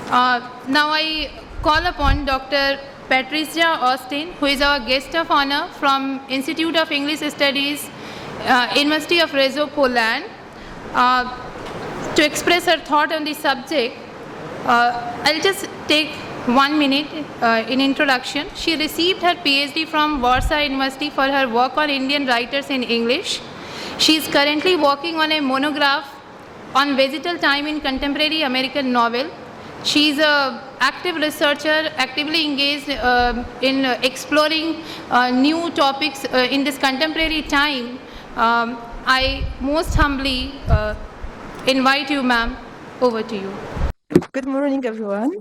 Now I call upon Dr. Patricia Austin, who is our guest of honor from Institute of English Studies, University of Rezo, Poland, uh, to express her thought on the subject. I'll just take 1 minute in introduction. She received her PhD from Warsaw University for her work on Indian writers in English. She is currently working on a monograph on vegetal time in contemporary American novel. She is an active researcher, actively engaged in exploring new topics in this contemporary time. I most humbly invite you, ma'am. Over to you. Good morning, everyone.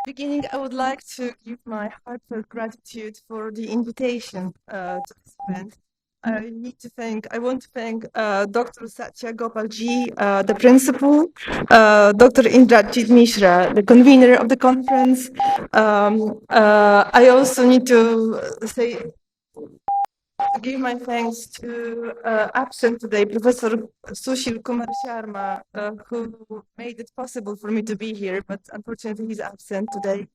Beginning, I would like to give my heartfelt gratitude for the invitation to this event. I want to thank Dr. Satya Gopalji, the principal, Dr. Indrajit Mishra, the convener of the conference. I also need to give my thanks to absent today Professor Sushil Kumar Sharma, who made it possible for me to be here, but unfortunately he's absent today.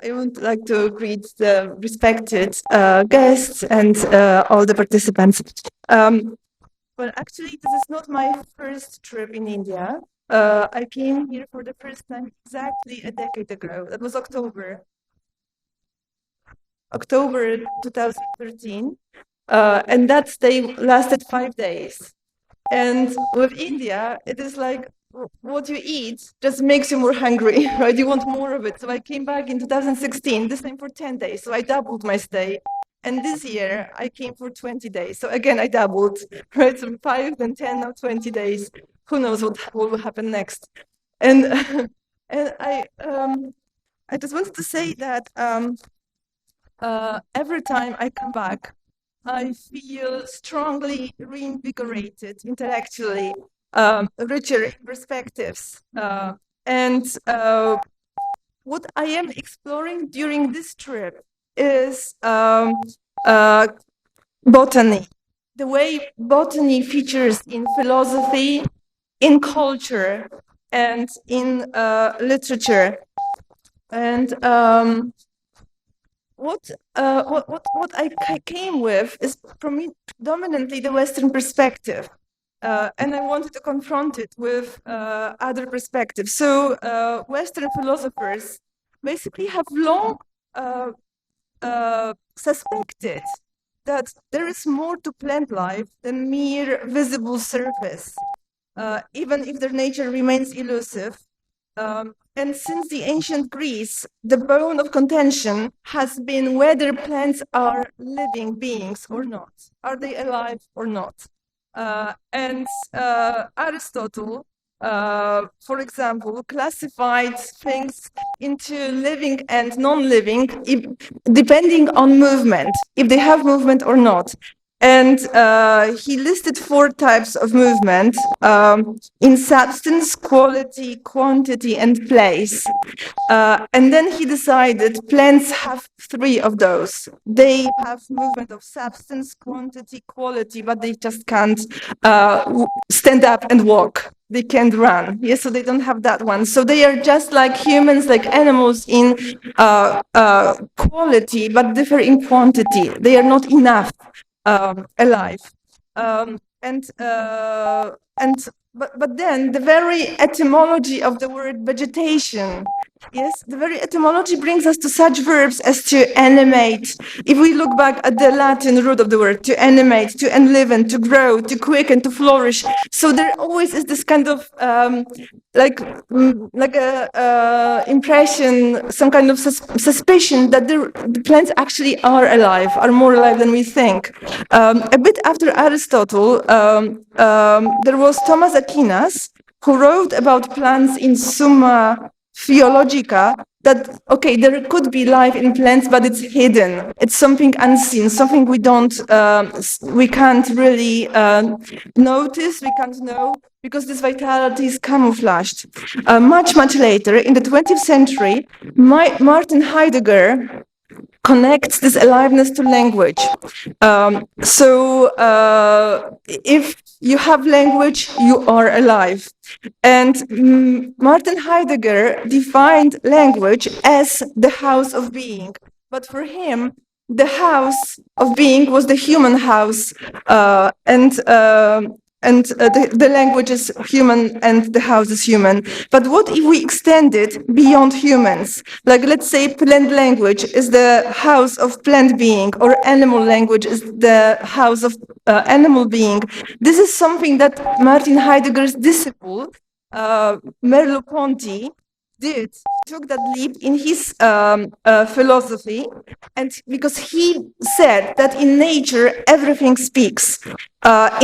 I would like to greet the respected guests and all the participants. Well, actually, this is not my first trip in India. I came here for the first time exactly a decade ago. That was October 2013, and that stay lasted 5 days. And with India, it is like what you eat just makes you more hungry, right? You want more of it. So I came back in 2016, this time for 10 days. So I doubled my stay. And this year I came for 20 days. So again, I doubled, right? So 5, then 10, now 20 days. Who knows what will happen next? And and I just wanted to say that every time I come back, I feel strongly reinvigorated intellectually, richer in perspectives. And what I am exploring during this trip is botany. The way botany features in philosophy, in culture, and in literature. And what I came with is predominantly the Western perspective, and I wanted to confront it with other perspectives. So Western philosophers basically have long suspected that there is more to plant life than mere visible surface, even if their nature remains elusive. And since the ancient Greece, the bone of contention has been whether plants are living beings or not. Are they alive or not? And Aristotle, for example, classified things into living and non-living depending on movement, if they have movement or not. And he listed 4 types of movement in substance, quality, quantity, and place. And then he decided plants have 3 of those. They have movement of substance, quantity, quality, but they just can't stand up and walk. They can't run. Yes, so they don't have that one. So they are just like humans, like animals in quality, but differ in quantity. They are not enough alive. But then the very etymology of the word vegetation, yes, the very etymology brings us to such verbs as to animate. If we look back at the Latin root of the word, to animate, to enliven, to grow, to quicken, to flourish. So there always is this kind of like a impression, some kind of suspicion that the plants actually are alive, are more alive than we think. A bit after Aristotle, there was Thomas Aquinas, who wrote about plants in Summa Theologica, that, okay, there could be life in plants, but it's hidden. It's something unseen, something we can't really notice, we can't know, because this vitality is camouflaged. Much later, in the 20th century, Martin Heidegger connects this aliveness to language. So if you have language, you are alive. And Martin Heidegger defined language as the house of being. But for him, the house of being was the human house, the language is human and the house is human. But what if we extend it beyond humans? Like, let's say plant language is the house of plant being, or animal language is the house of animal being. This is something that Martin Heidegger's disciple, Merleau-Ponty, did, took that leap in his philosophy, and because he said that in nature everything speaks.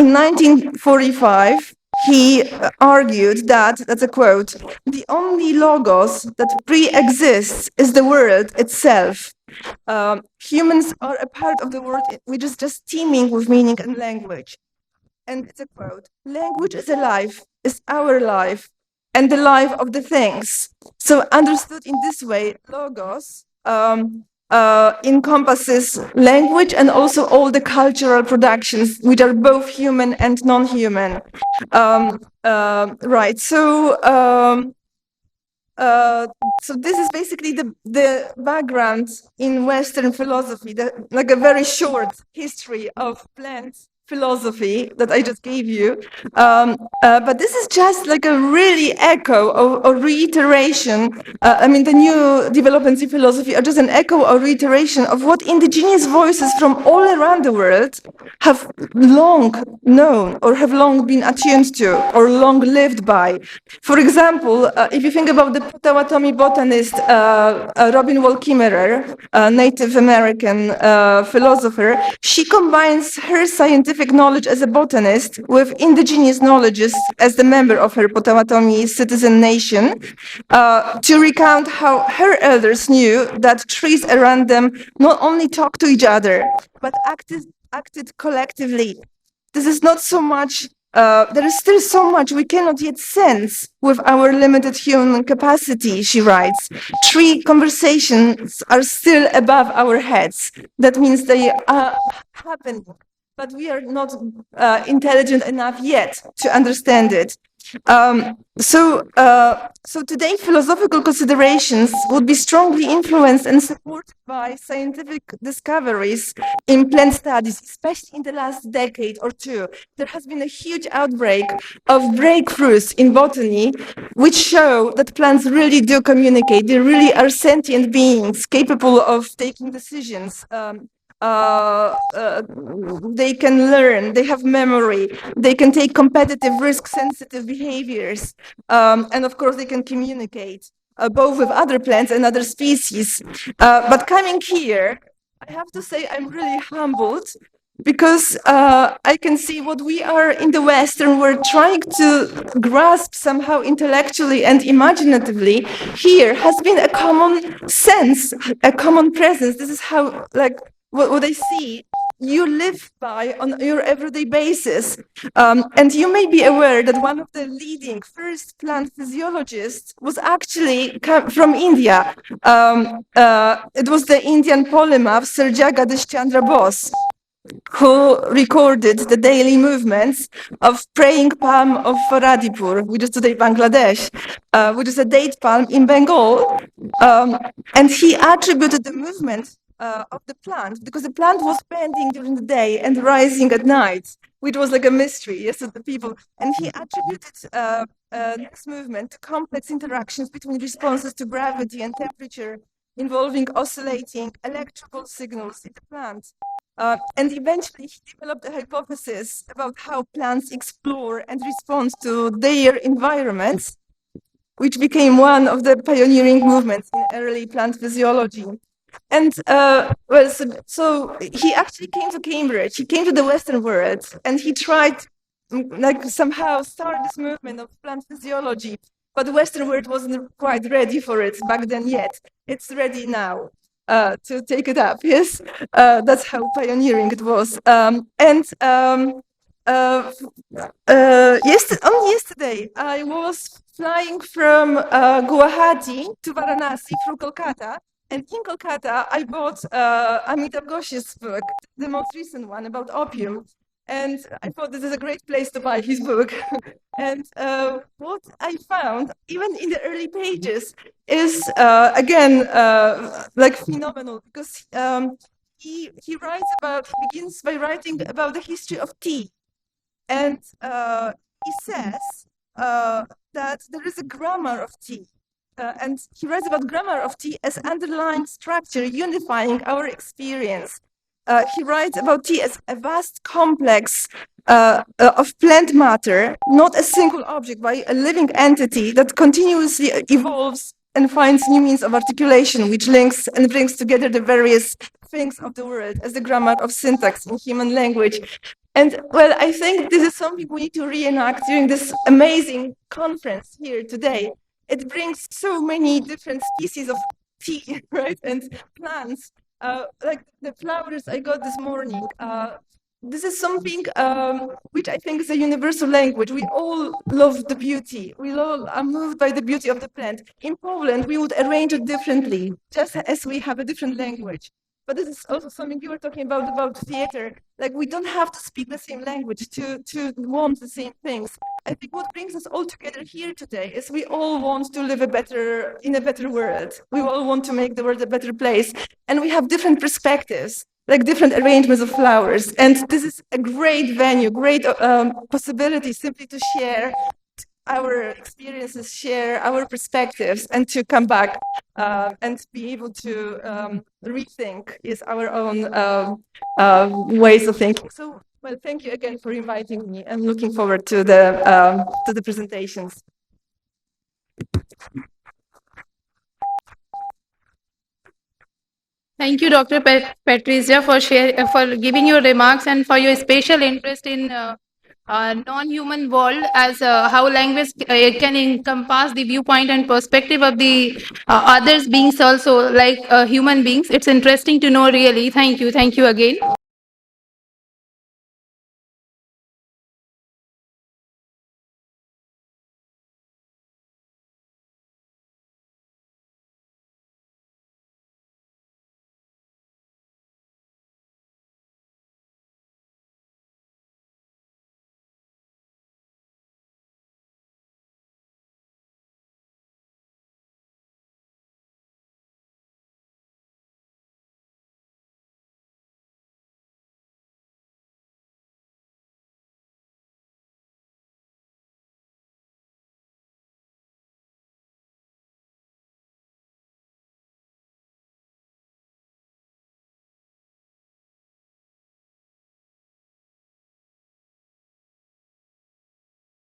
In 1945, he argued that, that's a quote, the only logos that pre-exists is the world itself. Humans are a part of the world which is just teeming with meaning and language. And it's a quote, language is alive, is our life, and the life of the things. So understood in this way, logos encompasses language and also all the cultural productions, which are both human and non-human. Right, so this is basically the background in Western philosophy, like a very short history of plant philosophy that I just gave you. But this is just like a really echo or reiteration. I mean, the new developments in philosophy are just an echo or reiteration of what indigenous voices from all around the world have long known or have long been attuned to or long lived by. For example, if you think about the Potawatomi botanist Robin Wall Kimmerer, a Native American philosopher, she combines her scientific knowledge as a botanist with indigenous knowledges as the member of her Potawatomi citizen nation to recount how her elders knew that trees around them not only talked to each other, but acted collectively. This is not so much, there is still so much we cannot yet sense with our limited human capacity, she writes. Tree conversations are still above our heads. That means they are happening, but we are not intelligent enough yet to understand it. So today, philosophical considerations would be strongly influenced and supported by scientific discoveries in plant studies, especially in the last decade or two. There has been a huge outbreak of breakthroughs in botany, which show that plants really do communicate. They really are sentient beings capable of taking decisions. They can learn, they have memory, they can take competitive, risk-sensitive behaviors, and of course they can communicate both with other plants and other species. But coming here, I have to say I'm really humbled because I can see what we are in the Western world trying to grasp somehow intellectually and imaginatively here has been a common sense, a common presence. This is how, like, what I see you live by on your everyday basis. And you may be aware that one of the leading first plant physiologists was actually from India. It was the Indian polymath Sir Jagadish Chandra Bose, who recorded the daily movements of praying palm of Faradipur, which is today Bangladesh, which is a date palm in Bengal. And he attributed the movement of the plant because the plant was bending during the day and rising at night, which was like a mystery, yes, to the people. And he attributed this movement to complex interactions between responses to gravity and temperature involving oscillating electrical signals in the plant. And eventually he developed a hypothesis about how plants explore and respond to their environments, which became one of the pioneering movements in early plant physiology. And so he actually came to Cambridge, he came to the Western world, and he tried like somehow start this movement of plant physiology, but the Western world wasn't quite ready for it back then yet. It's ready now to take it up, yes? That's how pioneering it was. Yesterday, I was flying from Guwahati to Varanasi through Kolkata. And in Kolkata, I bought Amitabh Ghosh's book, the most recent one about opium. And I thought this is a great place to buy his book. And what I found, even in the early pages, is again like phenomenal, because he begins by writing about the history of tea, and he says that there is a grammar of tea. And he writes about grammar of tea as underlying structure unifying our experience. He writes about tea as a vast complex of plant matter, not a single object, but a living entity that continuously evolves and finds new means of articulation, which links and brings together the various things of the world as the grammar of syntax in human language. And well, I think this is something we need to reenact during this amazing conference here today. It brings so many different species of tea, right, and plants, like the flowers I got this morning. This is something which I think is a universal language. We all love the beauty. We all are moved by the beauty of the plant. In Poland, we would arrange it differently, just as we have a different language. But this is also something you were talking about theater. Like, we don't have to speak the same language to want the same things. I think what brings us all together here today is we all want to live in a better world. We all want to make the world a better place. And we have different perspectives, like different arrangements of flowers. And this is a great venue, great possibility simply to share our experiences, share our perspectives, and to come back and be able to rethink is our own ways of thinking. So, well, thank you again for inviting me. I'm looking forward to the presentations. Thank you, Dr. Patricia, for giving your remarks and for your special interest in non-human world, as how language can encompass the viewpoint and perspective of the others beings also, like human beings. It's interesting to know, really. Thank you again.